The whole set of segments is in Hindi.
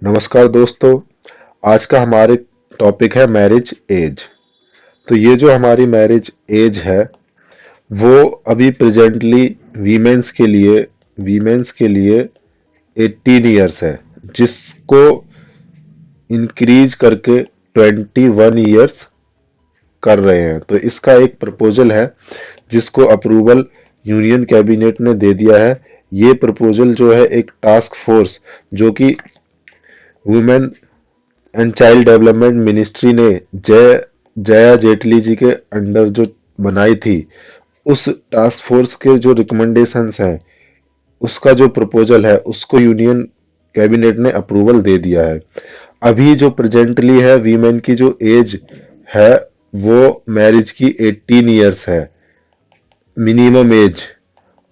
नमस्कार दोस्तों। आज का हमारे टॉपिक है मैरिज एज। तो ये जो हमारी मैरिज एज है वो अभी प्रेजेंटली वीमेंस के लिए 18 इयर्स है, जिसको इंक्रीज करके 21 इयर्स कर रहे हैं। तो इसका एक प्रपोजल है जिसको अप्रूवल यूनियन कैबिनेट ने दे दिया है। ये प्रपोजल जो है एक टास्क फोर्स जो कि women and child development ministry ने जया जेटली जी के अंडर जो बनाई थी, उस टास्क फोर्स के जो रिकमेंडेशंस हैं, उसका जो प्रपोजल है उसको यूनियन कैबिनेट ने अप्रूवल दे दिया है। अभी जो प्रेजेंटली है वीमेन की जो एज है वो मैरिज की 18 इयर्स है, मिनिमम एज।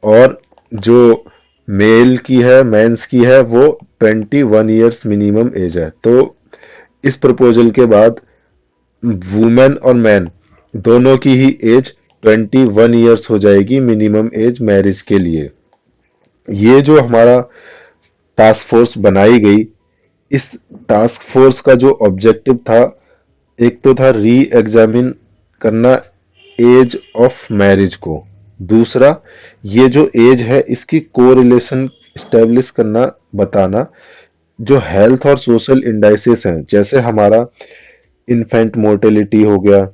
और जो मेल की है, मेंस की है, वो 21 इयर्स मिनिमम एज है। तो इस प्रपोजल के बाद वुमेन और मैन दोनों की ही एज 21 इयर्स हो जाएगी मिनिमम एज मैरिज के लिए। ये जो हमारा टास्क फोर्स बनाई गई, इस टास्क फोर्स का जो ऑब्जेक्टिव था, एक तो था री एग्जामिन करना एज ऑफ मैरिज को। दूसरा, ये जो एज है इसकी कोरिलेशन स्टेब्लिश करना, बताना जो हेल्थ और सोशल इंडाइसेस हैं, जैसे हमारा इन्फेंट मोर्टेलिटी हो गया,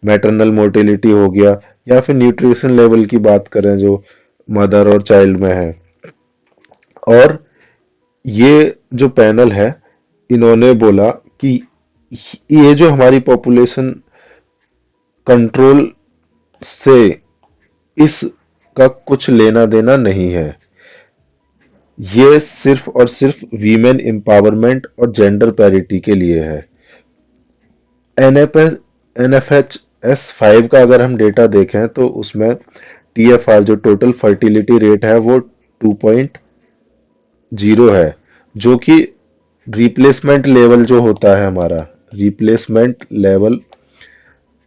मैटरनल मोर्टेलिटी हो गया, या फिर न्यूट्रिशन लेवल की बात करें जो मदर और चाइल्ड में है। और ये जो पैनल है, इन्होंने बोला कि ये जो हमारी पॉपुलेशन कंट्रोल से इसका कुछ लेना देना नहीं है। ये सिर्फ और सिर्फ वीमेन एम्पावरमेंट और जेंडर पैरिटी के लिए है। NFHS 5 का अगर हम डेटा देखें तो उसमें TFR जो टोटल फर्टिलिटी रेट है वो 2.0 है, जो कि रिप्लेसमेंट लेवल जो होता है, हमारा रिप्लेसमेंट लेवल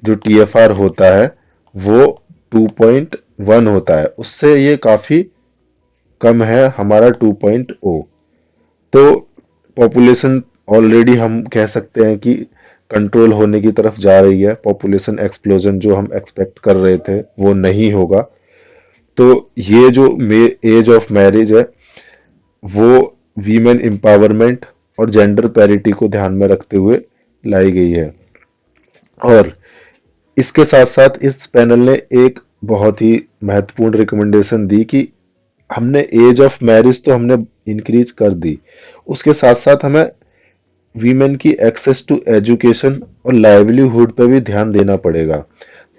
जो TFR होता है वो 2.1 होता है। उससे ये काफी कम है हमारा 2.0। तो पॉपुलेशन ऑलरेडी हम कह सकते हैं कि कंट्रोल होने की तरफ जा रही है। पॉपुलेशन एक्सप्लोजन जो हम एक्सपेक्ट कर रहे थे वो नहीं होगा। तो ये जो एज ऑफ मैरिज है वो वीमेन एम्पावरमेंट और जेंडर पैरिटी को ध्यान में रखते हुए लाई गई है। और इसके साथ साथ इस पैनल ने एक बहुत ही महत्वपूर्ण रिकमेंडेशन दी कि हमने एज ऑफ मैरिज तो हमने इंक्रीज कर दी, उसके साथ साथ हमें वीमेन की एक्सेस टू एजुकेशन और लाइवलीहुड पे भी ध्यान देना पड़ेगा।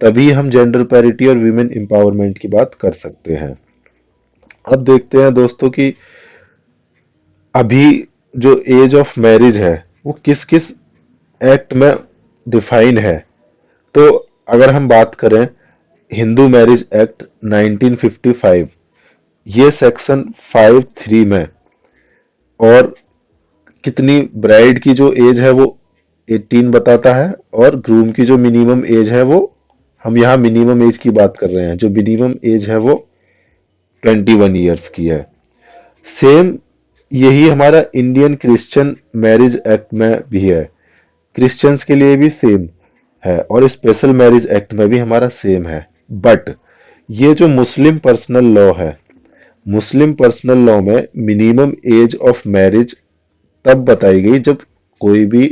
तभी हम जेंडर पैरिटी और वीमेन एम्पावरमेंट की बात कर सकते हैं। अब देखते हैं दोस्तों कि अभी जो एज ऑफ मैरिज है वो किस किस एक्ट में डिफाइन है। तो अगर हम बात करें हिंदू मैरिज एक्ट 1955, ये सेक्शन 5(3) में, और कितनी ब्राइड की जो एज है वो 18 बताता है, और ग्रूम की जो मिनिमम एज है वो, हम यहाँ मिनिमम एज की बात कर रहे हैं, जो मिनिमम एज है वो 21 इयर्स की है। सेम यही हमारा इंडियन क्रिश्चियन मैरिज एक्ट में भी है। क्रिश्चियंस के लिए भी सेम है और स्पेशल मैरिज एक्ट में भी हमारा सेम है। बट ये जो मुस्लिम पर्सनल लॉ है, मुस्लिम पर्सनल लॉ में मिनिमम एज ऑफ मैरिज तब बताई गई जब कोई भी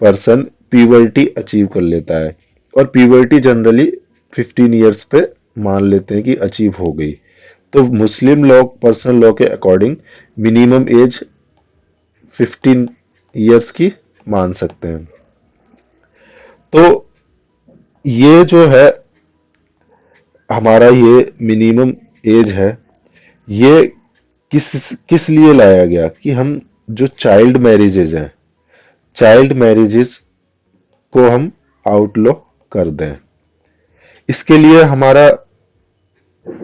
पर्सन प्यूबर्टी अचीव कर लेता है, और प्यूबर्टी जनरली 15 इयर्स पे मान लेते हैं कि अचीव हो गई। तो मुस्लिम लॉ, पर्सनल लॉ के अकॉर्डिंग मिनिमम एज 15 इयर्स की मान सकते हैं। तो ये जो है हमारा ये मिनिमम एज है, ये किस किस लिए लाया गया कि हम जो चाइल्ड मैरिजेज हैं, चाइल्ड मैरिजेस को हम आउटलॉ कर दें। इसके लिए हमारा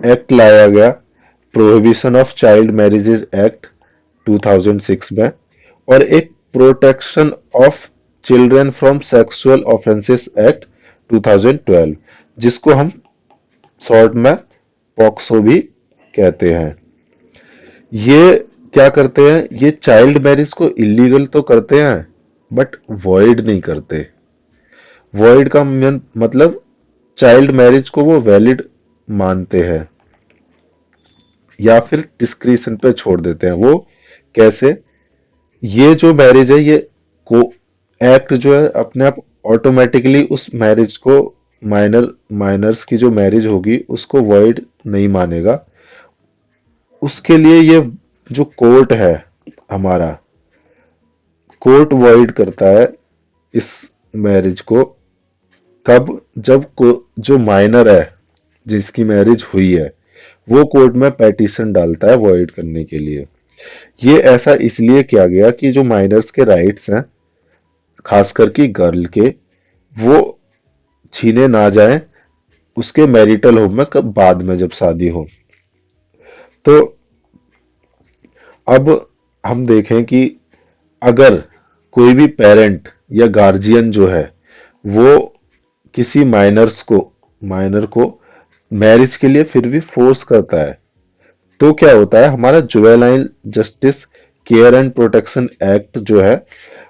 एक्ट लाया गया, prohibition of child marriages act 2006 में, और एक protection of children from sexual offences act 2012, जिसको हम शॉर्ट में पॉक्सो भी कहते हैं। ये क्या करते हैं, ये चाइल्ड मैरिज को इलीगल तो करते हैं बट वॉइड नहीं करते। वॉइड का मतलब चाइल्ड मैरिज को वो वैलिड मानते हैं या फिर डिस्क्रिशन पे छोड़ देते हैं। वो कैसे, ये जो मैरिज है ये को एक्ट जो है अपने आप ऑटोमेटिकली उस मैरिज को, माइनर्स की जो मैरिज होगी उसको वॉइड नहीं मानेगा। उसके लिए ये जो कोर्ट है हमारा, कोर्ट वॉइड करता है इस मैरिज को। कब, जब को जो माइनर है जिसकी मैरिज हुई है वो कोर्ट में पेटिशन डालता है वॉइड करने के लिए। ये ऐसा इसलिए किया गया कि जो माइनर्स के राइट्स हैं, खासकर कि गर्ल के, वो छीने ना जाए उसके मैरिटल होम में कब बाद में जब शादी हो। तो अब हम देखें कि अगर कोई भी पेरेंट या गार्जियन जो है वो किसी माइनर को मैरिज के लिए फिर भी फोर्स करता है, तो क्या होता है, हमारा juvenile justice care and protection act जो है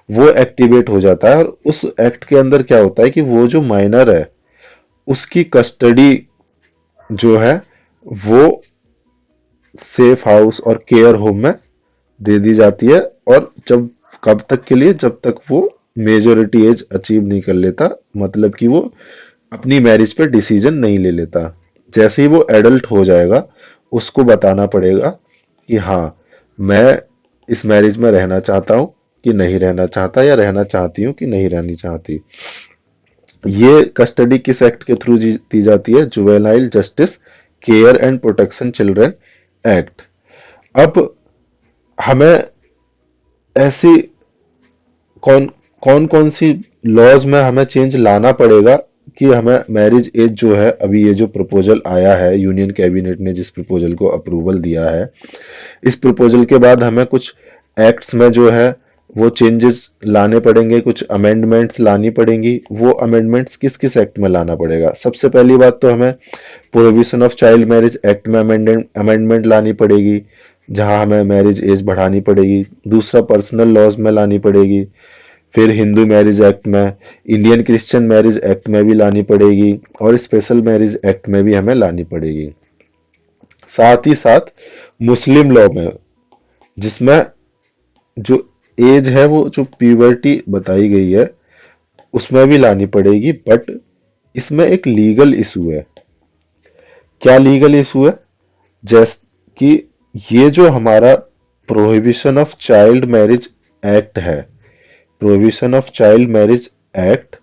वो एक्टिवेट हो जाता है। और उस एक्ट के अंदर क्या होता है कि वो जो माइनर है उसकी कस्टडी जो है वो सेफ हाउस और केयर होम में दे दी जाती है। और जब, कब तक के लिए, जब तक वो मेजोरिटी एज अचीव नहीं कर लेता, मतलब कि वो अपनी मैरिज पे डिसीजन नहीं ले लेता। जैसे ही वो एडल्ट हो जाएगा उसको बताना पड़ेगा कि हाँ, मैं इस मैरिज में रहना चाहता हूँ कि नहीं रहना चाहता, या रहना चाहती हूँ कि नहीं रहनी चाहती। ये कस्टडी किस एक्ट के थ्रू दी जाती है, juvenile justice care and protection children act. अब हमें ऐसी कौन कौन कौन सी लॉज में हमें चेंज लाना पड़ेगा कि हमें मैरिज एज जो है, अभी ये जो प्रपोजल आया है यूनियन कैबिनेट ने जिस प्रपोजल को अप्रूवल दिया है, इस प्रपोजल के बाद हमें कुछ एक्ट्स में जो है वो चेंजेस लाने पड़ेंगे, कुछ अमेंडमेंट्स लानी पड़ेंगी। वो अमेंडमेंट्स किस किस एक्ट में लाना पड़ेगा, सबसे पहली बात तो हमें prohibition of child marriage act में अमेंडमेंट लानी पड़ेगी, जहां हमें मैरिज एज बढ़ानी पड़ेगी। दूसरा, पर्सनल लॉज में लानी पड़ेगी। फिर हिंदू मैरिज एक्ट में, इंडियन क्रिश्चियन मैरिज एक्ट में भी लानी पड़ेगी, और स्पेशल मैरिज एक्ट में भी हमें लानी पड़ेगी। साथ ही साथ मुस्लिम लॉ में, जिसमें जो एज है वो जो प्यूबर्टी बताई गई है उसमें भी लानी पड़ेगी। बट इसमें एक लीगल इशू है। क्या लीगल इशू है, जैस कि ये जो हमारा prohibition of child marriage act है, prohibition of child marriage act,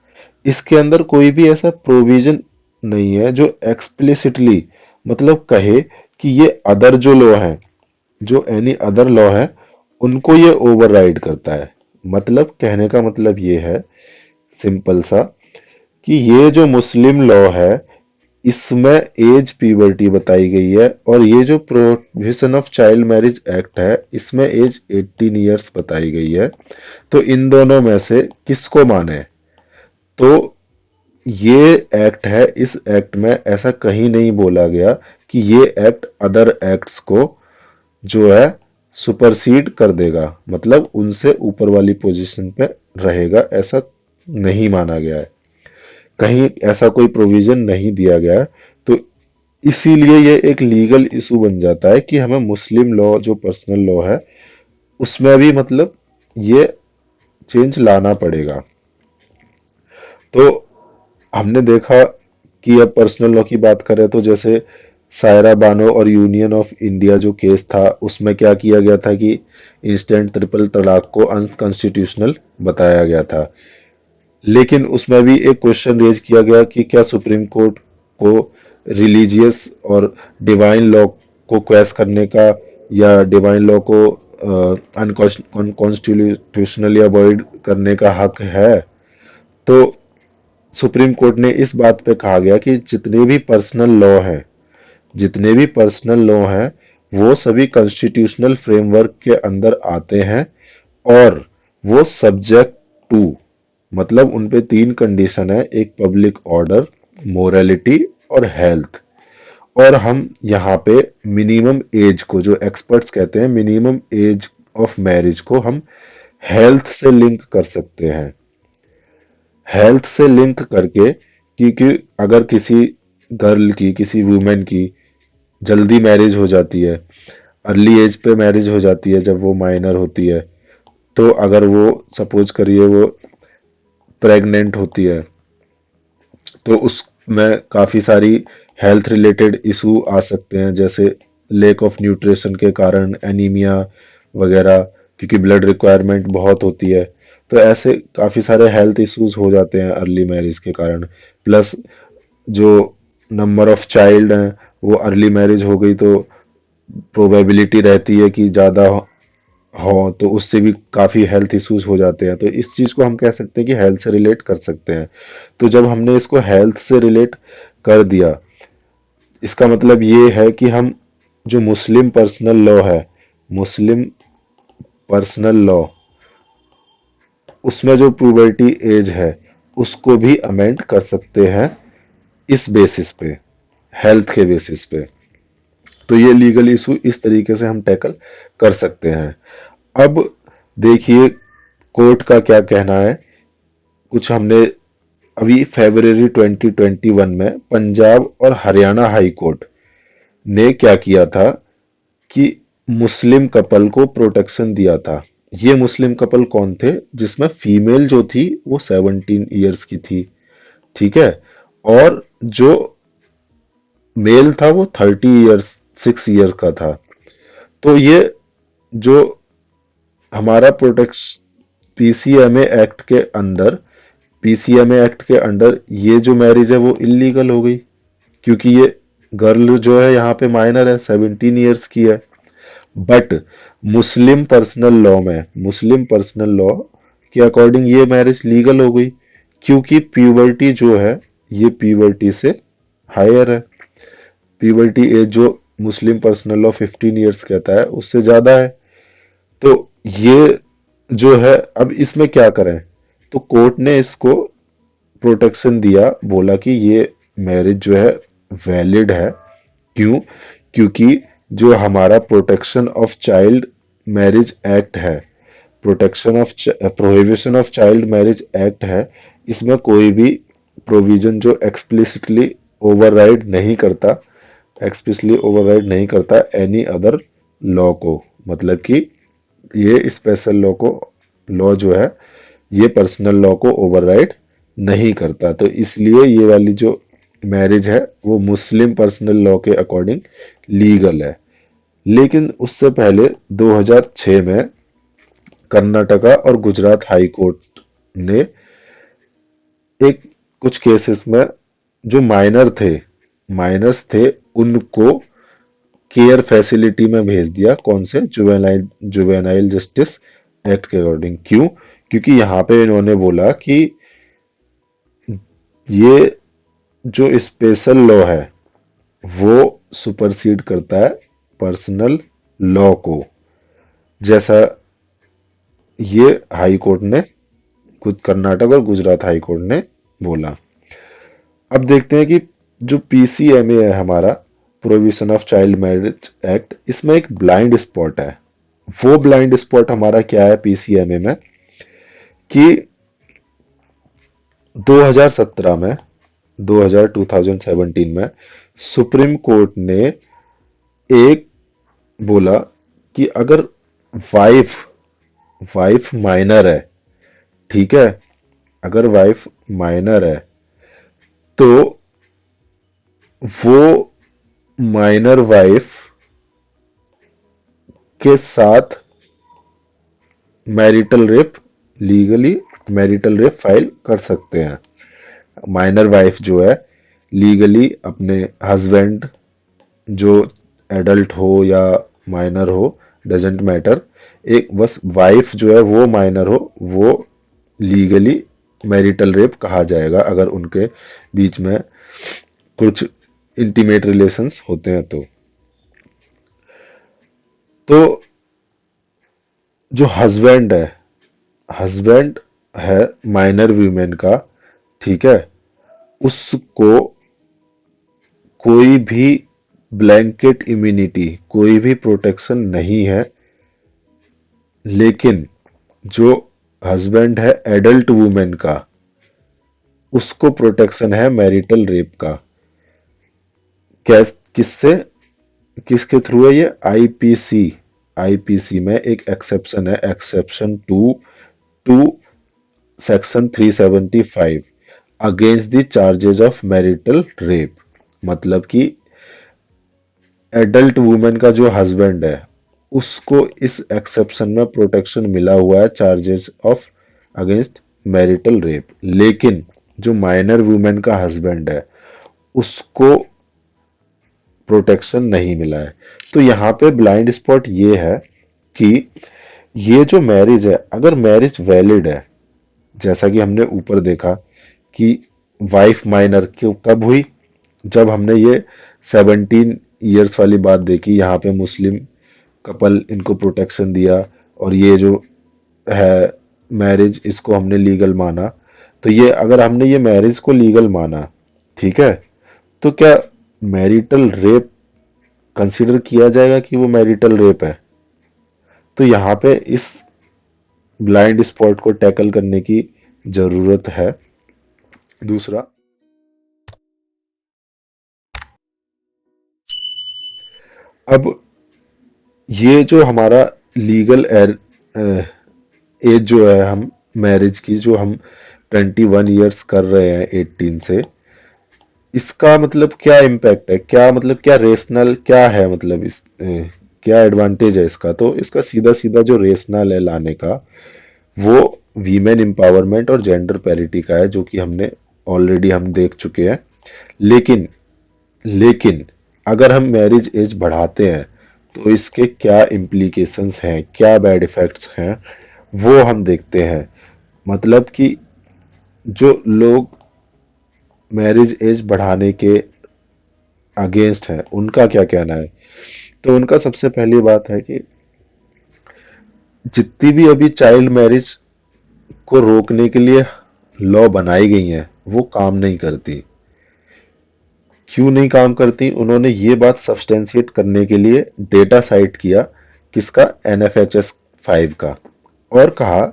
इसके अंदर कोई भी ऐसा प्रोविजन नहीं है जो एक्सप्लिसिटली मतलब कहे कि ये अदर जो लॉ है, जो एनी अदर लॉ है, उनको ये ओवरराइड करता है। मतलब कहने का मतलब ये है, सिंपल सा, कि ये जो मुस्लिम लॉ है इसमें एज प्यूबर्टी बताई गई है, और ये जो prohibition of child marriage act है इसमें एज 18 ईयर्स बताई गई है। तो इन दोनों में से किसको माने, तो ये एक्ट है, इस एक्ट में ऐसा कहीं नहीं बोला गया कि ये एक्ट अदर एक्ट्स को जो है सुपरसीड कर देगा, मतलब उनसे ऊपर वाली पोजीशन पे रहेगा, ऐसा नहीं माना गया है। कहीं ऐसा कोई प्रोविजन नहीं दिया गया है। तो इसीलिए ये एक लीगल इशू बन जाता है कि हमें मुस्लिम लॉ जो पर्सनल लॉ है उसमें भी मतलब ये चेंज लाना पड़ेगा। तो हमने देखा कि अब पर्सनल लॉ की बात करें तो जैसे सायरा बानो और यूनियन ऑफ इंडिया जो केस था उसमें क्या किया गया था कि इंस्टेंट ट्रिपल तलाक को अनकॉन्स्टिट्यूशनल बताया गया था। लेकिन उसमें भी एक क्वेश्चन रेज किया गया कि क्या सुप्रीम कोर्ट को रिलीजियस और डिवाइन लॉ को क्वेश करने का, या डिवाइन लॉ को अनकॉन्स्टिट्यूशनल या वॉइड करने का हक है। तो सुप्रीम कोर्ट ने इस बात पे कहा गया कि जितने भी पर्सनल लॉ हैं वो सभी कॉन्स्टिट्यूशनल फ्रेमवर्क के अंदर आते हैं, और वो सब्जेक्ट टू, मतलब उन पे तीन कंडीशन है, एक पब्लिक ऑर्डर, मोरालिटी और हेल्थ। और हम यहाँ पे मिनिमम एज को, जो एक्सपर्ट्स कहते हैं मिनिमम एज ऑफ मैरिज को, हम हेल्थ से लिंक कर सकते हैं। हेल्थ से लिंक करके, क्योंकि अगर किसी गर्ल की, किसी वुमेन की जल्दी मैरिज हो जाती है, अर्ली एज पे मैरिज हो जाती है जब वो माइनर होती है, तो अगर वो सपोज करिए वो प्रेग्नेंट होती है, तो उसमें काफ़ी सारी हेल्थ रिलेटेड इशू आ सकते हैं, जैसे लेक ऑफ न्यूट्रिशन के कारण एनीमिया वगैरह, क्योंकि ब्लड रिक्वायरमेंट बहुत होती है। तो ऐसे काफ़ी सारे हेल्थ इश्यूज हो जाते हैं अर्ली मैरिज के कारण। प्लस जो नंबर ऑफ चाइल्ड हैं, वो अर्ली मैरिज हो गई तो प्रोबेबिलिटी रहती है कि ज़्यादा हो, तो उससे भी काफ़ी हेल्थ इश्यूज हो जाते हैं। तो इस चीज़ को हम कह सकते हैं कि हेल्थ से रिलेट कर सकते हैं। तो जब हमने इसको हेल्थ से रिलेट कर दिया, इसका मतलब ये है कि हम जो मुस्लिम पर्सनल लॉ है, मुस्लिम पर्सनल लॉ, उसमें जो प्यूबर्टी एज है उसको भी अमेंड कर सकते हैं इस बेसिस पे, हेल्थ के बेसिस पे। तो ये लीगल इशू इस तरीके से हम टैकल कर सकते हैं। अब देखिए कोर्ट का क्या कहना है। कुछ हमने अभी फरवरी 2021 में पंजाब और हरियाणा हाई कोर्ट ने क्या किया था कि मुस्लिम कपल को प्रोटेक्शन दिया था। ये मुस्लिम कपल कौन थे? जिसमें फीमेल जो थी वो 17 ईयर्स की थी, ठीक है, और जो मेल था वो 30 ईयर्स 6 ईयर का था। तो ये जो हमारा प्रोटेक्शन पीसीएमए एक्ट के अंदर, पीसीएमए एक्ट के अंडर ये जो मैरिज है वो इलीगल हो गई, क्योंकि ये गर्ल जो है यहाँ पे माइनर है, 17 ईयर्स की है। बट मुस्लिम पर्सनल लॉ में, मुस्लिम पर्सनल लॉ के अकॉर्डिंग ये मैरिज लीगल हो गई, क्योंकि प्यूबर्टी जो है ये प्यूबर्टी से हायर है। प्यूबर्टी एज जो मुस्लिम पर्सनल लॉ 15 ईयर्स कहता है उससे ज्यादा है। तो ये जो है, अब इसमें क्या करें? तो कोर्ट ने इसको प्रोटेक्शन दिया, बोला कि ये मैरिज जो है वैलिड है। क्यों? क्योंकि जो हमारा protection of child marriage act है, protection of prohibition of child marriage act है, इसमें कोई भी प्रोविजन जो एक्सप्लिसिटली ओवरराइड नहीं करता, एक्सप्लिसिटली ओवरराइड नहीं करता एनी अदर लॉ को। मतलब कि ये स्पेशल लॉ को, लॉ जो है ये पर्सनल लॉ को ओवरराइड नहीं करता। तो इसलिए ये वाली जो मैरिज है वो मुस्लिम पर्सनल लॉ के अकॉर्डिंग लीगल है। लेकिन उससे पहले 2006 में कर्नाटका और गुजरात हाई कोर्ट ने एक कुछ केसेस में जो माइनर्स थे उनको केयर फैसिलिटी में भेज दिया। कौन से? जुवेनाइल जुवेनाइल जस्टिस एक्ट के अकॉर्डिंग। क्यों? क्योंकि यहाँ पे इन्होंने बोला कि ये जो स्पेशल लॉ है वो सुपरसीड करता है पर्सनल लॉ को, जैसा ये हाई कोर्ट ने, खुद कर्नाटक और गुजरात हाई कोर्ट ने बोला। अब देखते हैं कि जो पीसीएमए है हमारा, prohibition of child marriage act, इसमें एक ब्लाइंड स्पॉट है। वो ब्लाइंड स्पॉट हमारा क्या है पीसीएमए में कि 2017 में, 2017 में सुप्रीम कोर्ट ने एक बोला कि अगर वाइफ वाइफ माइनर है, ठीक है, अगर वाइफ माइनर है तो वो माइनर वाइफ के साथ marital rape, legally marital rape file कर सकते हैं। माइनर वाइफ जो है लीगली अपने हस्बैंड, जो एडल्ट हो या माइनर हो, डजेंट मैटर, एक बस वाइफ जो है वो माइनर हो, वो लीगली मैरिटल रेप कहा जाएगा अगर उनके बीच में कुछ इंटीमेट रिलेशंस होते हैं तो जो हस्बैंड है माइनर वीमेन का, ठीक है, उसको कोई भी ब्लैंकेट इम्यूनिटी, कोई भी प्रोटेक्शन नहीं है। लेकिन जो हस्बैंड है एडल्ट वुमेन का, उसको प्रोटेक्शन है मैरिटल रेप का। कैस किससे, किसके थ्रू है ये? आईपीसी। आईपीसी में एक एक्सेप्शन है, exception to section 375 against the charges of marital rape. मतलब कि एडल्ट वुमेन का जो हस्बैंड है, उसको इस एक्सेप्शन में प्रोटेक्शन मिला हुआ है charges of against marital rape. लेकिन जो माइनर वुमेन का हस्बैंड है, उसको प्रोटेक्शन नहीं मिला है। तो यहाँ पे ब्लाइंड स्पॉट ये है कि ये जो मैरिज है, अगर मैरिज वैलिड है, जैसा कि हमने ऊपर देखा कि वाइफ माइनर क्यों कब हुई, जब हमने ये 17 इयर्स वाली बात देखी, यहाँ पे मुस्लिम कपल इनको प्रोटेक्शन दिया और ये जो है मैरिज, इसको हमने लीगल माना। तो ये अगर हमने ये मैरिज को लीगल माना, ठीक है, तो क्या मैरिटल रेप कंसीडर किया जाएगा कि वो मैरिटल रेप है? तो यहाँ पे इस ब्लाइंड स्पॉट को टैकल करने की जरूरत है। दूसरा, अब ये जो हमारा लीगल एज जो है, हम मैरिज की जो हम 21 इयर्स कर रहे हैं 18 से, इसका मतलब क्या इम्पैक्ट है, क्या मतलब क्या रेशनल क्या है, मतलब क्या एडवांटेज है इसका? तो इसका सीधा सीधा जो रेशनल है लाने का, वो वीमेन एम्पावरमेंट और जेंडर पैरिटी का है, जो कि हमने ऑलरेडी हम देख चुके हैं। लेकिन लेकिन अगर हम मैरिज एज बढ़ाते हैं, तो इसके क्या इम्प्लीकेशंस हैं, क्या बैड इफेक्ट्स हैं, वो हम देखते हैं। मतलब कि जो लोग मैरिज एज बढ़ाने के अगेंस्ट हैं, उनका क्या कहना है? तो उनका सबसे पहली बात है कि जितनी भी अभी चाइल्ड मैरिज को रोकने के लिए लॉ बनाई गई हैं, वो काम नहीं करती। क्यों नहीं काम करती? उन्होंने ये बात सब्सटेंशिएट करने के लिए डेटा साइट किया, किसका? एनएफएचएस 5 का। और कहा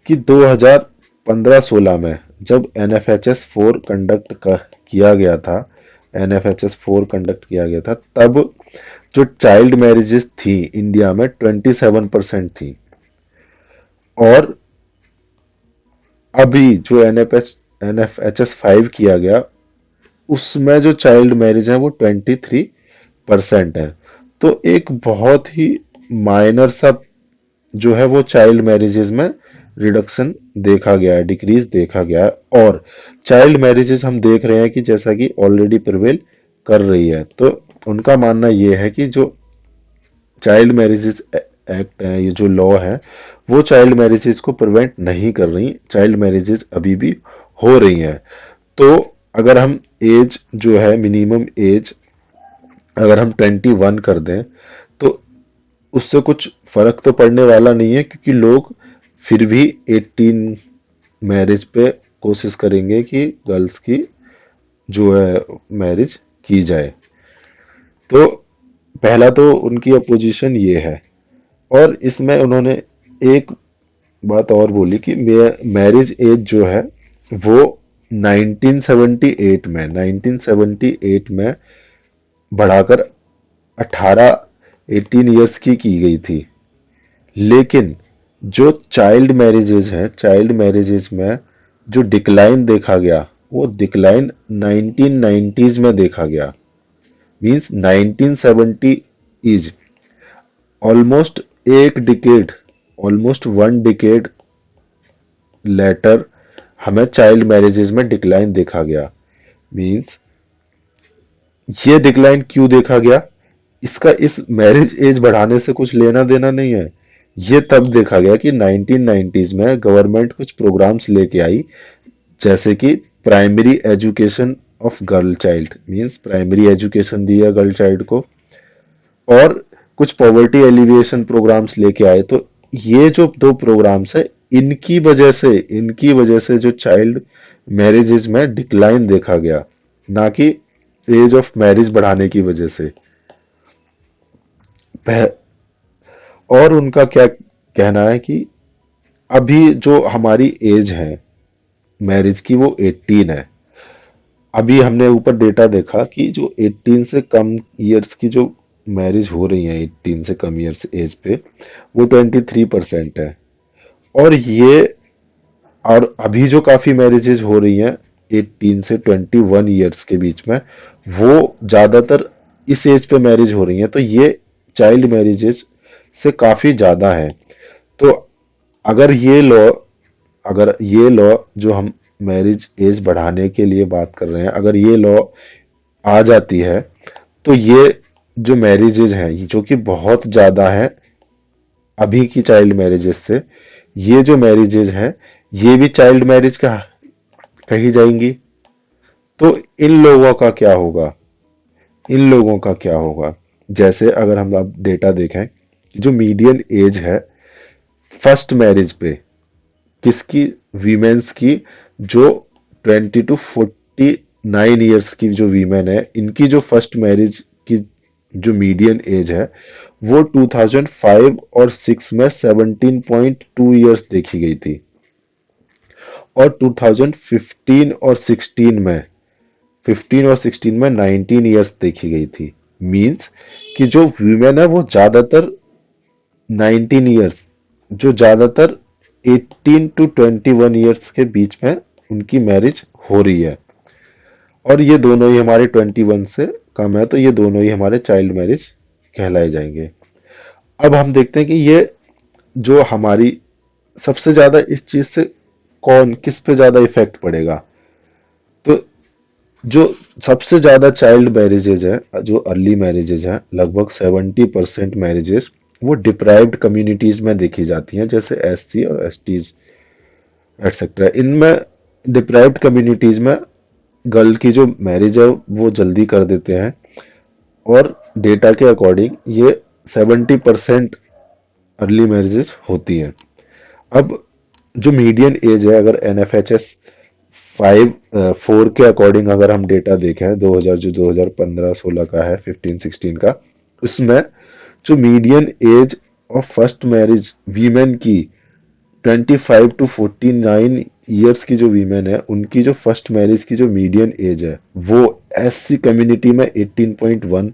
कि 2015-16 में जब एनएफएचएस 4 किया गया था, एनएफएचएस 4 कंडक्ट किया गया था, तब जो चाइल्ड मैरिजेस थी इंडिया में 27% थी। और अभी जो एनएफएचएस 5 किया गया, उसमें जो चाइल्ड मैरिज है वो 23% है। तो एक बहुत ही माइनर सा जो है वो चाइल्ड मैरिजेज में रिडक्शन देखा गया है, डिक्रीज देखा गया है। और चाइल्ड मैरिजेज हम देख रहे हैं कि जैसा कि ऑलरेडी प्रिवेल कर रही है। तो उनका मानना यह है कि जो चाइल्ड मैरिजेज एक्ट है, ये जो लॉ है, वो चाइल्ड मैरिजेज को प्रिवेंट नहीं कर रही, चाइल्ड मैरिजेज अभी भी हो रही हैं। तो अगर हम एज जो है, मिनिमम एज अगर हम 21 कर दें, तो उससे कुछ फर्क तो पड़ने वाला नहीं है, क्योंकि लोग फिर भी 18 मैरिज पे कोशिश करेंगे कि गर्ल्स की जो है मैरिज की जाए। तो पहला तो उनकी अपोजिशन ये है। और इसमें उन्होंने एक बात और बोली कि मैरिज एज जो है वो 1978 में बढ़ाकर 18 इयर्स की गई थी। लेकिन जो चाइल्ड मैरिजेज है, चाइल्ड मैरिजेज में जो डिक्लाइन देखा गया, वो डिक्लाइन 1990s में देखा गया। मींस 1970 इज ऑलमोस्ट एक डिकेड, ऑलमोस्ट 1 डिकेड लेटर हमें चाइल्ड मैरिजेज में डिक्लाइन देखा गया। मींस ये डिक्लाइन क्यों देखा गया? इसका इस मैरिज एज बढ़ाने से कुछ लेना देना नहीं है। ये तब देखा गया कि 1990s में गवर्नमेंट कुछ प्रोग्राम्स लेके आई, जैसे कि primary education of girl child, means primary education दिया गर्ल चाइल्ड को, और कुछ पॉवर्टी एलिविएशन प्रोग्राम्स लेके आए। तो ये जो दो प्रोग्राम्स है, इनकी वजह से जो चाइल्ड मैरिजेज में डिक्लाइन देखा गया, ना कि एज ऑफ मैरिज बढ़ाने की वजह से। पह, और उनका क्या कहना है कि अभी जो हमारी एज है मैरिज की वो 18 है। अभी हमने ऊपर डेटा देखा कि जो 18 से कम ईयर्स की जो मैरिज हो रही है, 18 से कम ईयर्स एज पे, वो 23% है। और ये और अभी जो काफी मैरिजेज हो रही हैं 18 से 21 ईयर्स के बीच में, वो ज्यादातर इस एज पे मैरिज हो रही हैं। तो ये चाइल्ड मैरिजेज से काफी ज्यादा है। तो अगर ये लॉ अगर ये लॉ जो हम मैरिज एज बढ़ाने के लिए बात कर रहे हैं, अगर ये लॉ आ जाती है, तो ये जो मैरिजेज हैं जो कि बहुत ज्यादा है अभी की चाइल्ड मैरिजेज से, ये जो मैरिजेज हैं ये भी चाइल्ड मैरिज का कही जाएंगी। तो इन लोगों का क्या होगा? इन लोगों का क्या होगा? जैसे अगर हम अब डेटा देखें, जो मीडियन एज है फर्स्ट मैरिज पे किसकी, वीमेंस की, जो 20 to 49 ईयर्स की जो वीमेन है, इनकी जो फर्स्ट मैरिज की जो मीडियन एज है वो 2005 और 6 में 17.2 ईयर्स देखी गई थी, और 2015 और 16 में 19 ईयर्स देखी गई थी। मींस कि जो वीमेन है वो ज्यादातर 19 ईयर्स, जो ज्यादातर 18 to 21 ईयर्स के बीच में उनकी मैरिज हो रही है। और ये दोनों ही हमारे 21 से कम है, तो ये दोनों ही हमारे चाइल्ड मैरिज कहलाए जाएंगे। अब हम देखते हैं कि ये जो हमारी सबसे ज्यादा इस चीज से कौन किस पे ज्यादा इफेक्ट पड़ेगा। तो जो सबसे ज्यादा चाइल्ड मैरिजेज है, जो अर्ली मैरिजेज है, लगभग 70% मैरिजेस वो डिप्राइव्ड कम्युनिटीज में देखी जाती हैं, जैसे एससी और एसटीज एटसेट्रा। इनमें डिप्राइव्ड कम्युनिटीज में गर्ल की जो मैरिज है वो जल्दी कर देते हैं, और डेटा के अकॉर्डिंग ये 70% अर्ली मैरिजेस होती हैं। अब जो मीडियन एज है, अगर एनएफएचएस 4 के अकॉर्डिंग अगर हम डेटा देखें 2000 जो 2015-16 का है, 15-16 का, उसमें जो median age of first marriage women की 25 to 49 ईयर्स की जो वीमेन है, उनकी जो फर्स्ट मैरिज की जो मीडियन एज है वो एससी कम्युनिटी में 18.1,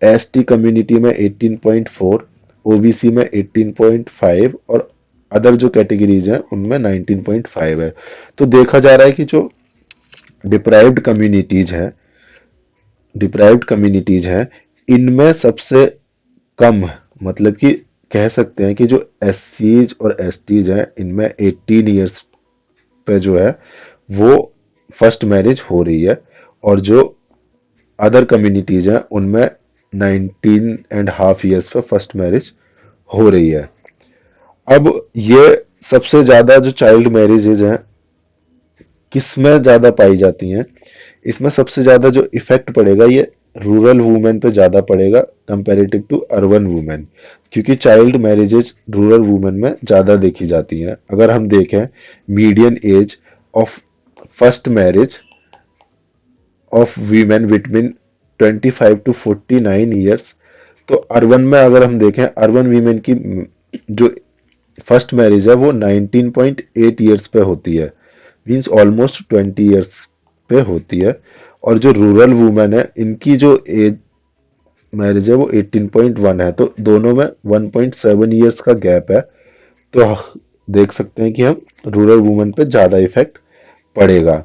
एसटी कम्युनिटी में 18.4, ओबीसी में 18.5, और अदर जो कैटेगरीज हैं उनमें 19.5 है। तो देखा जा रहा है कि जो डिप्राइव्ड कम्युनिटीज हैं डिप्राइव्ड कम्युनिटीज हैं इनमें सबसे कम, मतलब कि कह सकते हैं कि जो एससीज और एसटीज हैं इनमें 18 ईयर्स पे जो है वो फर्स्ट मैरिज हो रही है, और जो अदर कम्युनिटीज हैं उनमें 19.5 ईयर्स पे फर्स्ट मैरिज हो रही है। अब ये सबसे ज्यादा जो चाइल्ड मैरिजेज हैं किसमें ज्यादा पाई जाती हैं? इसमें सबसे ज्यादा जो इफेक्ट पड़ेगा ये रूरल वुमेन पे ज्यादा पड़ेगा कंपैरेटिव टू अर्बन वुमेन, क्योंकि चाइल्ड मैरिजेज रूरल वुमेन में ज्यादा देखी जाती हैं। अगर हम देखें median age of first marriage of women between 25 to 49 years, तो अर्बन में अगर हम देखें अर्बन वीमेन की जो फर्स्ट मैरिज है वो 19.8 ईयर्स पे होती है, मीन्स ऑलमोस्ट 20 ईयर्स पे होती है। और जो रूरल वुमेन है इनकी जो एज मैरिज है वो 18.1 है, तो दोनों में 1.7 ईयर्स का गैप है। तो देख सकते हैं कि हम रूरल वुमेन पे ज्यादा इफेक्ट पड़ेगा।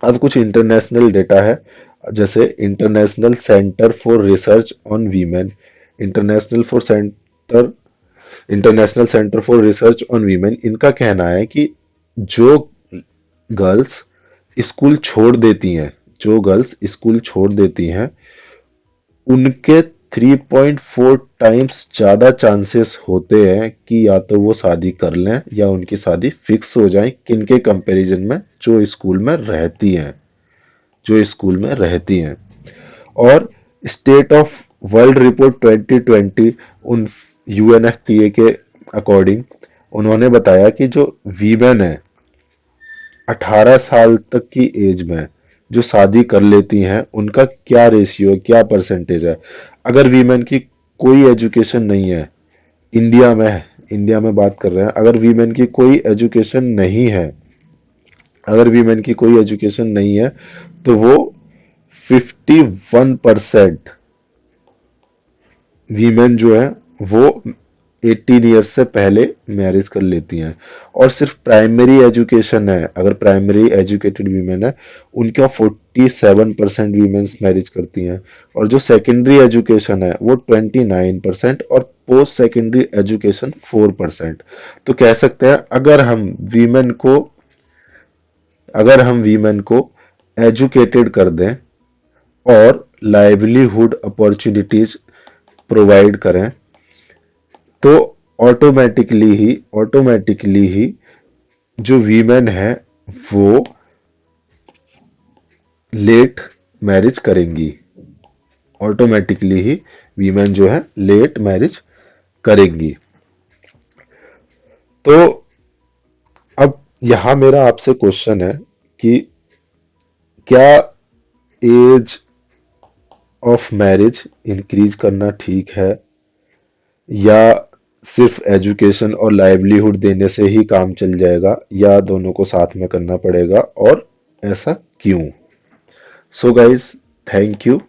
अब कुछ इंटरनेशनल डेटा है, जैसे international for centre international centre for research on women, इनका कहना है कि जो गर्ल्स स्कूल छोड़ देती हैं जो गर्ल्स स्कूल छोड़ देती हैं उनके 3.4 टाइम्स ज्यादा चांसेस होते हैं कि या तो वो शादी कर लें या उनकी शादी फिक्स हो जाए, किनके कंपैरिजन में, जो स्कूल में रहती हैं। और स्टेट ऑफ वर्ल्ड रिपोर्ट 2020 उन यूएनएफपीए के अकॉर्डिंग उन्होंने बताया कि जो वीमेन है 18 साल तक की एज में जो शादी कर लेती हैं उनका क्या रेशियो, क्या परसेंटेज है। अगर वीमेन की कोई एजुकेशन नहीं है, इंडिया में बात कर रहे हैं, अगर वीमेन की कोई एजुकेशन नहीं है, अगर वीमेन की कोई एजुकेशन नहीं है, तो वो 51% वीमेन जो है वो 18 ईयर्स से पहले मैरिज कर लेती हैं। और सिर्फ प्राइमरी एजुकेशन है, अगर प्राइमरी एजुकेटेड वीमेन है, उनका 47% वीमेन्स मैरिज करती हैं। और जो सेकेंडरी एजुकेशन है वो 29% और पोस्ट सेकेंडरी एजुकेशन 4%। तो कह सकते हैं अगर हम वीमेन को एजुकेटेड कर दें और लाइवलीहुड अपॉर्चुनिटीज प्रोवाइड करें, तो ऑटोमेटिकली ही जो वीमेन है वो लेट मैरिज करेंगी, ऑटोमेटिकली ही वीमेन जो है लेट मैरिज करेंगी। तो अब यहां मेरा आपसे क्वेश्चन है कि क्या एज ऑफ मैरिज इंक्रीज करना ठीक है, या सिर्फ एजुकेशन और लाइवलीहुड देने से ही काम चल जाएगा, या दोनों को साथ में करना पड़ेगा, और ऐसा क्यों? So guys, thank you.